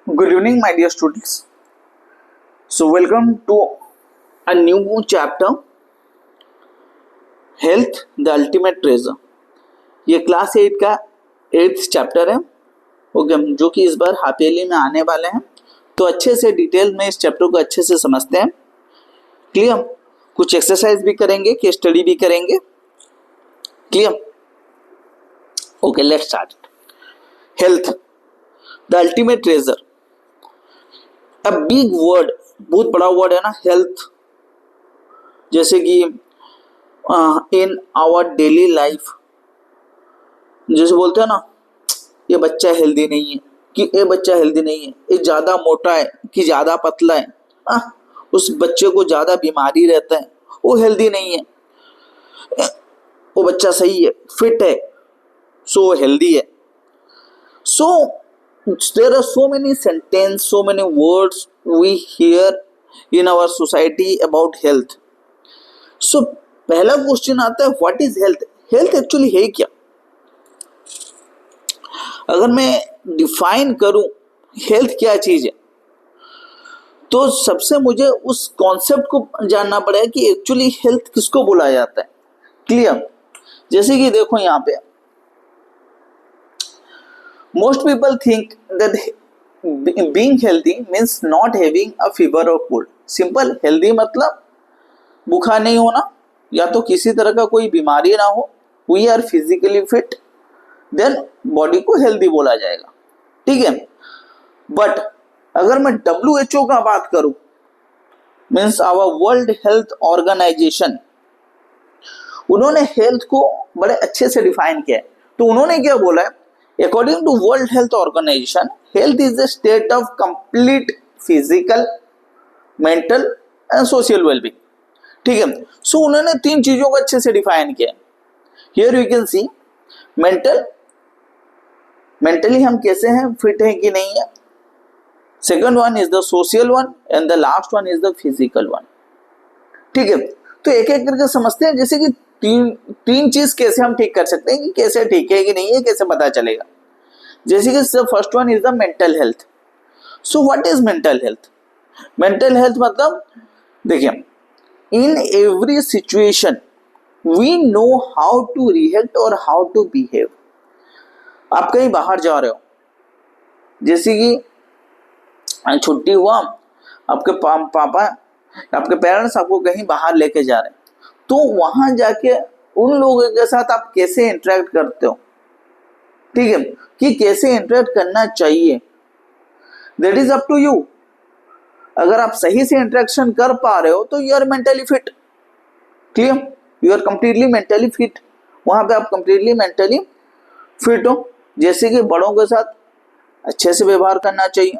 Good evening, my dear students. So, welcome to a new chapter, Health, the Ultimate Treasure. ये class 8 का 8th chapter है, okay, जो कि इस बार half yearly में आने वाले हैं. तो अच्छे से डिटेल में इस चैप्टर को अच्छे से समझते हैं. क्लियर? कुछ एक्सरसाइज भी करेंगे, केस स्टडी भी करेंगे. Clear? Okay, let's start. Health, the ultimate treasure. A big word, बहुत बड़ा वर्ड है ना, हेल्थ. जैसे कि इन आवर डेली लाइफ, जैसे बोलते हैं ना, ये बच्चा हेल्दी नहीं है, कि ये बच्चा हेल्दी नहीं है, ये ज्यादा मोटा है कि ज्यादा पतला है, उस बच्चे को ज्यादा बीमारी रहता है, वो हेल्दी नहीं है. वो बच्चा सही है, फिट है, सो हेल्दी है. सो there are so many sentences, so many words we hear in our society about health. So पहला क्वेश्चन आता है, what is health? Health actually है क्या? अगर मैं डिफाइन करूं हेल्थ क्या चीज है, तो सबसे मुझे उस कॉन्सेप्ट को जानना पड़ेगा कि एक्चुअली हेल्थ किसको बोला जाता है. क्लियर? जैसे कि देखो यहाँ पे, most people think that being healthy means not having a fever or cold. Simple, healthy मतलब बुखार नहीं होना या तो किसी तरह का कोई बीमारी ना हो. We are physically fit, then body को हेल्दी बोला जाएगा. ठीक है. बट अगर मैं WHO का बात करूं, means our world health organization, उन्होंने हेल्थ को बड़े अच्छे से डिफाइन किया है. तो उन्होंने क्या बोला है, according to World Health Organization, health is a state of complete physical, mental and social well-being. ठीक है. सो उन्होंने तीन चीजों को अच्छे से डिफाइन किया. Here you can see mentally हम कैसे हैं, फिट हैं कि नहीं है. Second one is the social one and the last one is the physical one. ठीक है. तो एक एक करके समझते हैं, जैसे कि तीन चीज कैसे हम ठीक कर सकते हैं, कि कैसे ठीक है कि नहीं है, कैसे पता चलेगा. जैसे कि first one is the mental health. So what is mental health? Mental health मतलब, देखिए, in every situation we know how to react और हाउ टू बिहेव. आप कहीं बाहर जा रहे हो, जैसे कि छुट्टी हुआ, आपके पापा, आपके पेरेंट्स आपको कहीं बाहर लेके जा रहे हैं, तो वहां जाके उन लोगों के साथ आप कैसे इंटरेक्ट करते हो. ठीक है, कि कैसे इंटरेक्ट करना चाहिए, that is up to you. अगर आप सही से इंटरेक्शन कर पा रहे हो तो you are mentally fit. Clear? You are completely mentally fit. वहां पे आप कंप्लीटली मेंटली फिट हो. जैसे कि बड़ों के साथ अच्छे से व्यवहार करना चाहिए.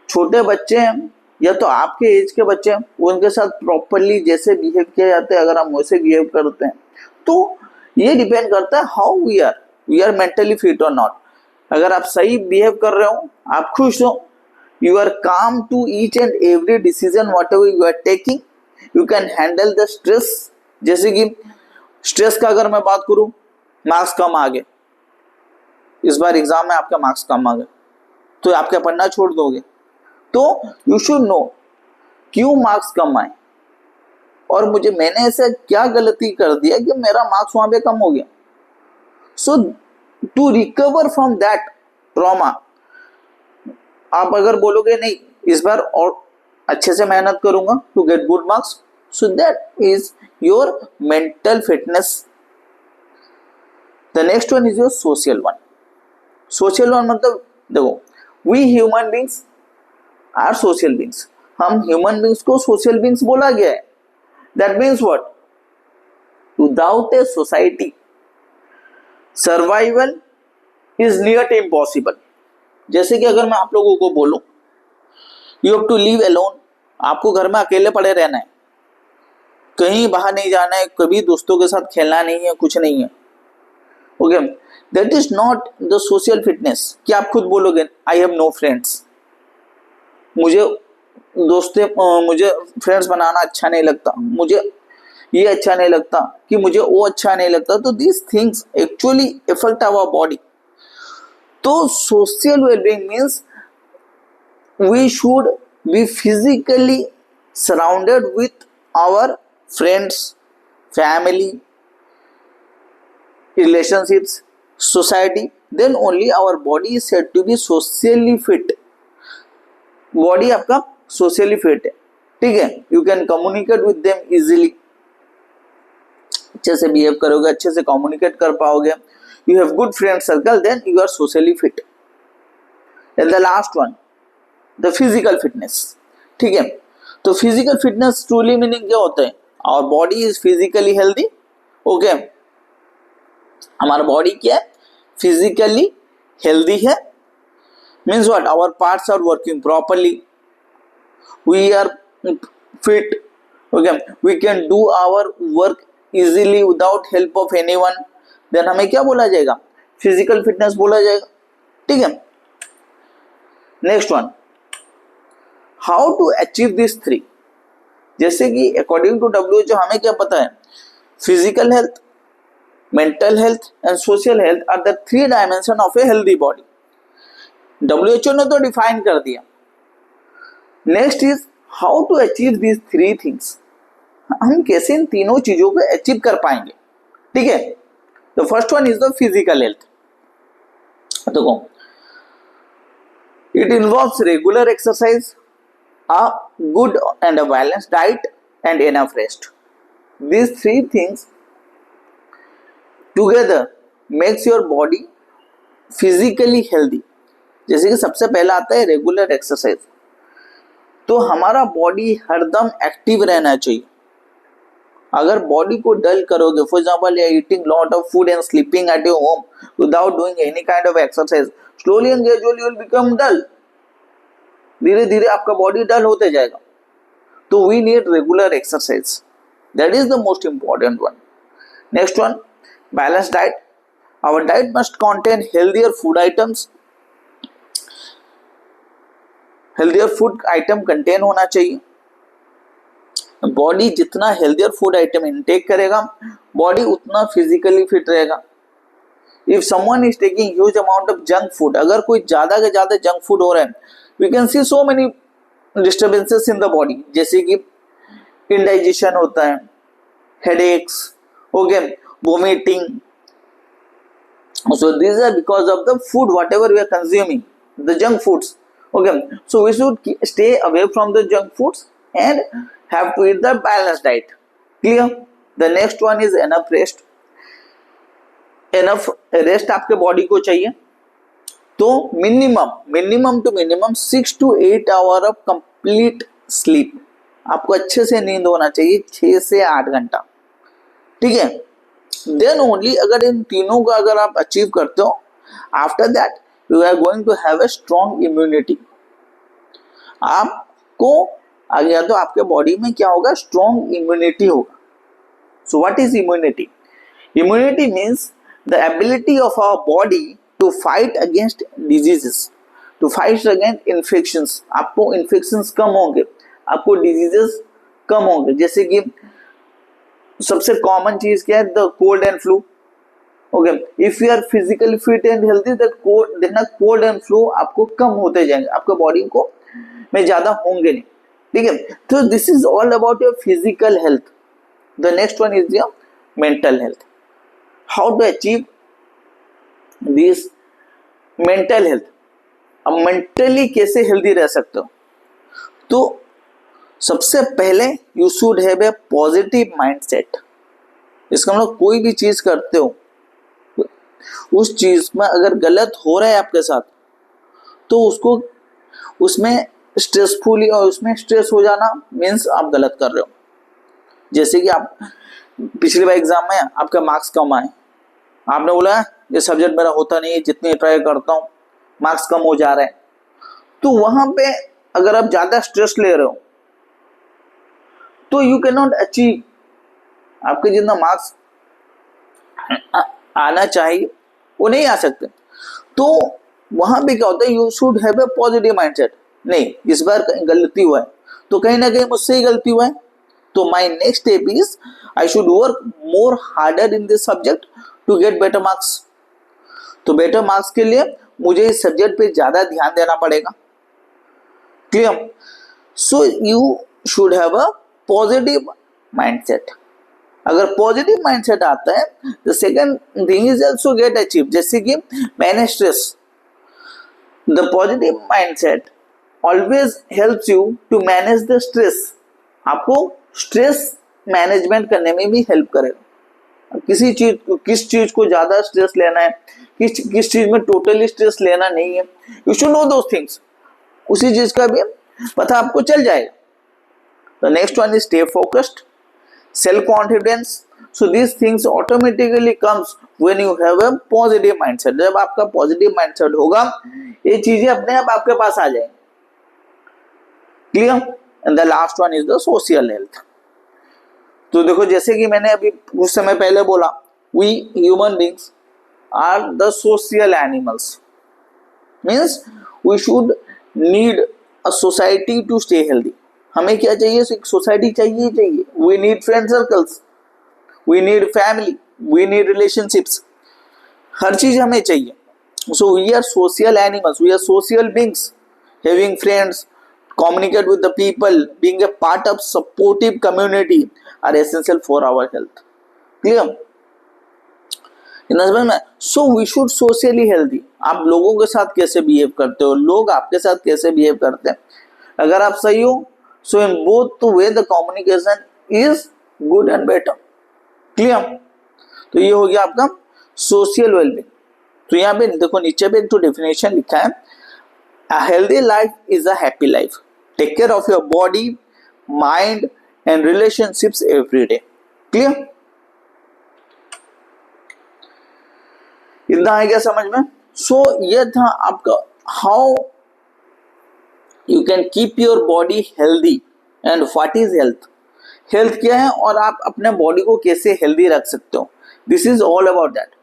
छोटे बच्चे हैं या तो आपके एज के बच्चे हैं, उनके साथ प्रॉपरली जैसे बिहेव किया जाता है, अगर हम वैसे बिहेव करते हैं, तो ये डिपेंड करता है how we are mentally fit और नॉट. अगर आप सही बिहेव कर रहे हो, आप खुश हो, you are calm to each and every decision whatever you are taking, you can handle the stress. जैसे कि स्ट्रेस का अगर मैं बात करूं, मार्क्स कम आ गए, इस बार एग्जाम में आपके मार्क्स कम आ गए, तो आप क्या पढ़ना छोड़ दोगे? तो यू शुड नो क्यों मार्क्स कम आए, और मैंने ऐसा क्या गलती कर दिया कि मेरा मार्क्स वहां पे कम हो गया. So to recover from that trauma, आप अगर बोलोगे नहीं इस बार और अच्छे से मेहनत करूंगा to get good marks, so that is your mental fitness. The next one is your social one. Social one मतलब, देखो, we human beings are social beings. हम ह्यूमन बींग्स को सोशल बींग्स बोला गया है. That means what? Without a society survival is near to impossible. जैसे कि अगर मैं आप लोगों को बोलूं, you have to live alone, आपको घर में अकेले पड़े रहना है, कहीं बाहर नहीं जाना है, कभी दोस्तों के साथ खेलना नहीं है, कुछ नहीं है. Okay, that is not the social fitness. कि आप खुद बोलोगे आई हैव नो फ्रेंड्स, मुझे फ्रेंड्स बनाना अच्छा नहीं लगता, मुझे ये अच्छा नहीं लगता, कि मुझे वो अच्छा नहीं लगता. तो these things actually effect our body. तो social wellbeing means we should be physically surrounded with our friends, family, relationships, society, then only our body is said to be socially fit. Body आपका socially fit है, ठीक है, you can communicate with them easily, अच्छे से behave करोगे, अच्छे से communicate कर पाओगे, you have good friend circle, then you are socially fit. And the last one, the physical fitness, ठीक है। तो फिजिकल फिटनेस ट्रूली मीनिंग क्या होता है? Our body is physically healthy, okay, हमारा बॉडी क्या है? फिजिकली हेल्दी है, means what? Our parts are working properly, we are fit, okay, we can do our work easily without help of anyone, then हमें क्या बोला जाएगा? Physical fitness बोला जाएगा, ठीक है। Next one, how to achieve this three? जैसे कि अकॉर्डिंग टू WHO हमें क्या पता है? Physical health, mental health and social health are the three dimension of a healthy body. WHO ने तो डिफाइन कर दिया। Next is how to achieve this three things, हम कैसे इन तीनों चीजों को अचीव कर पाएंगे, ठीक है। The first one is the physical health. देखो, it involves regular exercise, a good and a balanced diet and enough rest. These three things together makes your body physically healthy। जैसे कि सबसे पहला आता है रेगुलर एक्सरसाइज, तो हमारा body हरदम एक्टिव रहना चाहिए। अगर बॉडी को डल करोगे, for example you are eating lot of food and sleeping at your home without doing any kind of exercise, slowly and gradually you will become dull. धीरे धीरे आपका बॉडी डल होते जाएगा। तो we need regular exercise, that is the most important one. Next one, balance diet. Our diet must contain healthier food items, healthier food item contain होना चाहिए। Body जितना healthier food item intake करेगा, body उतना physically fit रहेगा। If someone is taking huge amount of junk food, अगर कोई ज्यादा के ज्यादा जंक फूड हो रहा है, we can see so many disturbances in the body, जैसे कि इंडाइजेशन होता है, headaches, okay, vomiting. So this are because of the food whatever we are consuming, the junk foods. Okay, so we should stay away from the junk foods and have to eat the balanced diet. Clear? The next one is enough rest. Enough rest आपके body को चाहिए, तो minimum to minimum 6 to 8 hour of complete sleep. आपको अच्छे से नींद होना चाहिए, 6 से 8 घंटा, ठीक है। देन ओनली अगर इन तीनों का अगर आप अचीव करते हो, after that you are going to have a strong immunity। आपको आगे या तो आपके बॉडी में क्या होगा? स्ट्रॉन्ग इम्यूनिटी होगा। So what is immunity? Immunity means the ability of our body to fight against diseases, to fight against infections. आपको इन्फेक्शंस कम होंगे, आपको डिजीजेस कम होंगे। जैसे कि सबसे कॉमन चीज क्या है? The cold and flu. Okay, if you are physically fit and healthy, that cold and flu आपको कम होते जाएंगे, आपके बॉडी को में ज्यादा होंगे नहीं, ठीक है। तो this is all about your physical health. The next one is your mental health. How to achieve this mental health? अब मेंटली कैसे हेल्दी रह सकते हो? तो सबसे पहले you should have a positive mindset. इसका मतलब कोई भी चीज करते हो, उस चीज में अगर गलत हो रहा है आपके साथ, तो उसको उसमें स्ट्रेसफुली और उसमें स्ट्रेस हो जाना मीन्स आप गलत कर रहे हो। जैसे कि आप पिछली बार एग्जाम में आपका मार्क्स कम आए, आपने बोला ये सब्जेक्ट मेरा होता नहीं है, जितनी ट्राई करता हूँ मार्क्स कम हो जा रहे हैं, तो वहां पे अगर आप ज्यादा स्ट्रेस ले रहे हो तो यू कैन नॉट अचीव, आपके जितना मार्क्स आना चाहिए वो नहीं आ सकते। तो वहां पे क्या होता है? You should have a positive mindset. नहीं, इस बार गलती हुआ है तो कहीं ना कहीं मुझसे ही गलती हुआ है, तो my next step is I should work more harder in this subject to get better marks. तो बेटर मार्क्स के लिए मुझे इस सब्जेक्ट पे ज्यादा ध्यान देना पड़ेगा। Clear? So you should have a positive mindset. अगर पॉजिटिव माइंडसेट आता है, the second thing is also get achieve. जैसे कि manage stress. The positive mindset always helps you to manage the stress. आपको स्ट्रेस मैनेजमेंट करने में भी help करेगा. किस चीज को ज्यादा स्ट्रेस लेना है, किस चीज में टोटली स्ट्रेस लेना नहीं है, you should know those things. उसी चीज का भी पता आपको चल जाएगा. The next one is stay focused, self confidence. So these things automatically comes when you have a positive mindset. जब आपका पॉजिटिव माइंडसेट होगा, ये चीजें अपने आप आपके पास आ जाएंगी. Clear? And the last one is the social health. तो देखो, जैसे कि मैंने अभी कुछ समय पहले बोला, we human beings are the social animals. Means we should need a society to stay healthy. हमें क्या चाहिए? सोसाइटी चाहिए ही चाहिए. We need friend circles, we need family, we need relationships. हर चीज हमें चाहिए. So we are social animals, we are social beings. Having friends, communicate with the people, being a part of supportive community are essential for our health. Clear? समझ में? So we should socially healthy. आप लोगों के साथ कैसे behave करते हो, लोग आपके साथ कैसे बिहेव करते हैं. अगर आप सही हो, so in both way the communication is good and better. Clear? तो ये हो गया आपका सोशल वेलबींग. तो यहाँ पे देखो, नीचे पे एक तो डेफिनेशन लिखा है, a healthy life is a happy life. Take care of your body, mind and relationships every day. Clear? इतना है क्या समझ में? सो ये था आपका how you can keep your body healthy and what is health. Health क्या है और आप अपने बॉडी को कैसे हेल्दी रख सकते हो. This is all about that.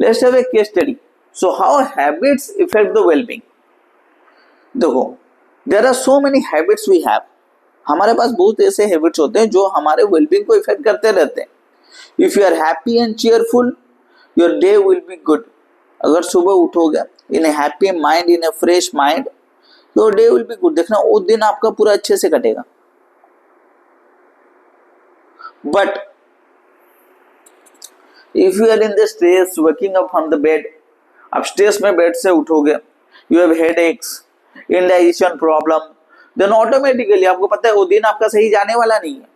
Let's have a case study. So how habits effect the wellbeing. देखो, there are so many habits we have. हमारे पास बहुत ऐसे हैबिट्स होते हैं जो हमारे वेलबींग को इफेक्ट करते रहते हैं. If you are happy and cheerful, your day will be good. अगर सुबह उठोगे in a happy mind, in a fresh mind, your day will be good. देखना वो दिन आपका पूरा अच्छे से कटेगा. But if you are in the stress, waking up from the bed, आप स्ट्रेस में बेड से उठोगे, you have headaches, indigestion problem, then automatically आपको पता है वो दिन आपका सही जाने वाला नहीं है.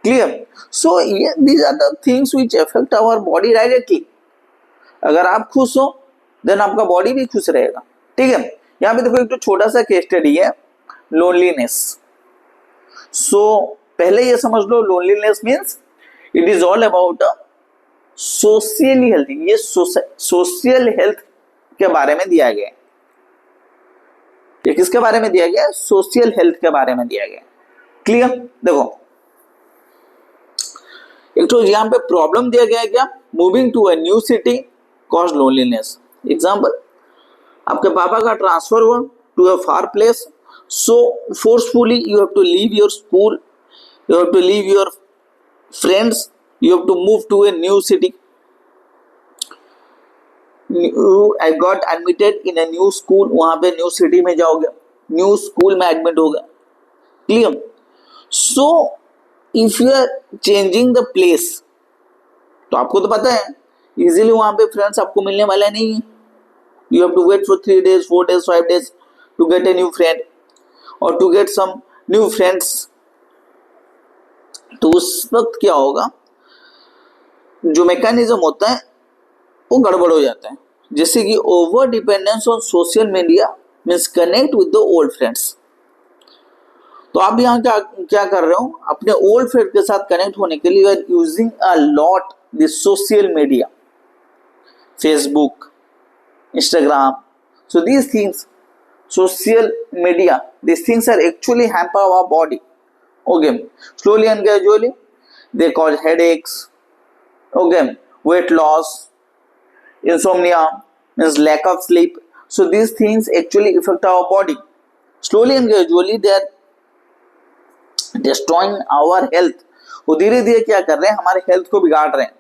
क्लियर? सो ये these are the things which affect our body directly. अगर आप खुश हो, देन आपका बॉडी भी खुश रहेगा. ठीक है? यहाँ पे देखो, एक तो छोटा सा केस स्टडी है, लोनलीनेस. सो पहले ये समझ लो, loneliness means it is all about socially health. ये सोशल हेल्थ के बारे में दिया गया है. ये किसके बारे में दिया गया? सोशल हेल्थ के बारे में दिया गया. क्लियर? देखो, एक तो यहाँ पे प्रॉब्लम दिया गया है क्या? Moving to a new city cause loneliness. Example, आपके पापा का ट्रांसफर हुआ to a far place, so forcefully you have to leave your school, you have to leave your friends, you have to move to a new city. I got admitted in a new school. वहां पे new city में जाओगे, new school में admit हो गए. Clear? So if you are changing the place, तो आपको तो पता है इजीली वहां पे फ्रेंड्स आपको मिलने वाला नहीं है. You have to wait for 3 days, 4 days, 5 days to get a new friend और to get some new friends. तो उस वक्त क्या होगा, जो मैकेनिज्म होता है वो गड़बड़ हो जाता है. जैसे कि over dependence on social media means connect with the old friends. तो आप यहाँ क्या कर रहे हो, अपने ओल्ड फ्रेंड के साथ कनेक्ट होने के लिए you are using a lot this social media, Facebook, Instagram. So these things, social media, these things are actually hamper our body. Okay, slowly and gradually they cause headaches, okay, weight loss, insomnia means lack of sleep. So these things actually affect our body. Slowly and gradually they are destroying our health. वो धीरे धीरे क्या कर रहे हैं, हमारे health को बिगाड़ रहे हैं.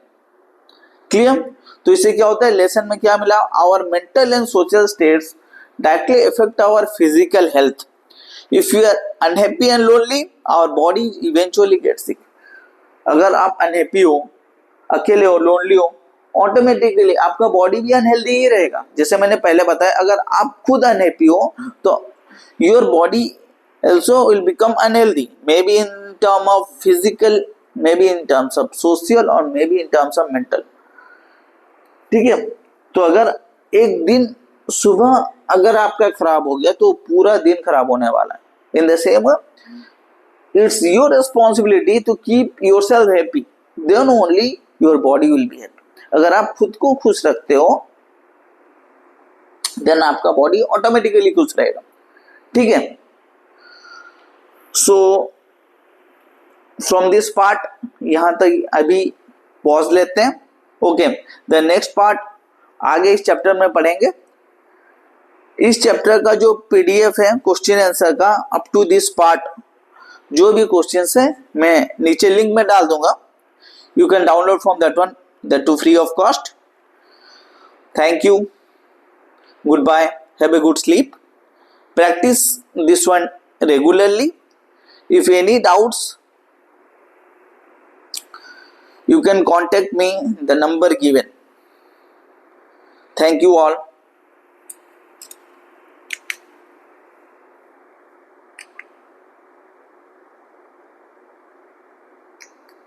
क्लियर? तो इससे क्या होता है, लेसन में क्या मिला, our mental and social states directly affect our physical health. If you are unhappy and lonely, our body eventually gets sick. अगर आप अनहैप्पी हो, अकेले हो, लोनली हो, ऑटोमेटिकली आपका बॉडी भी अनहेल्दी ही रहेगा. जैसे मैंने पहले बताया, अगर आप खुद अनहैप्पी हो तो your body also will become unhealthy, maybe in term of physical, maybe in terms of social, or maybe in terms of mental. ठीक है. तो अगर एक दिन सुबह अगर आपका खराब हो गया तो पूरा दिन खराब होने वाला है. In the same it's your responsibility to keep yourself happy, then only your body will be happy. अगर आप खुद को खुश रखते हो then आपका बॉडी ऑटोमेटिकली खुश रहेगा. ठीक है. सो फ्रॉम दिस पार्ट यहां तक अभी पॉज लेते हैं. ओके, द नेक्स्ट पार्ट आगे इस चैप्टर में पढ़ेंगे. इस चैप्टर का जो पीडीएफ है क्वेश्चन आंसर का अप टू दिस पार्ट, जो भी क्वेश्चंस है मैं नीचे लिंक में डाल दूंगा. You can download from that one, that too free of cost. Thank you, good bye, have a good sleep. Practice this one regularly. If any doubts, you can contact me, the number given. Thank you all.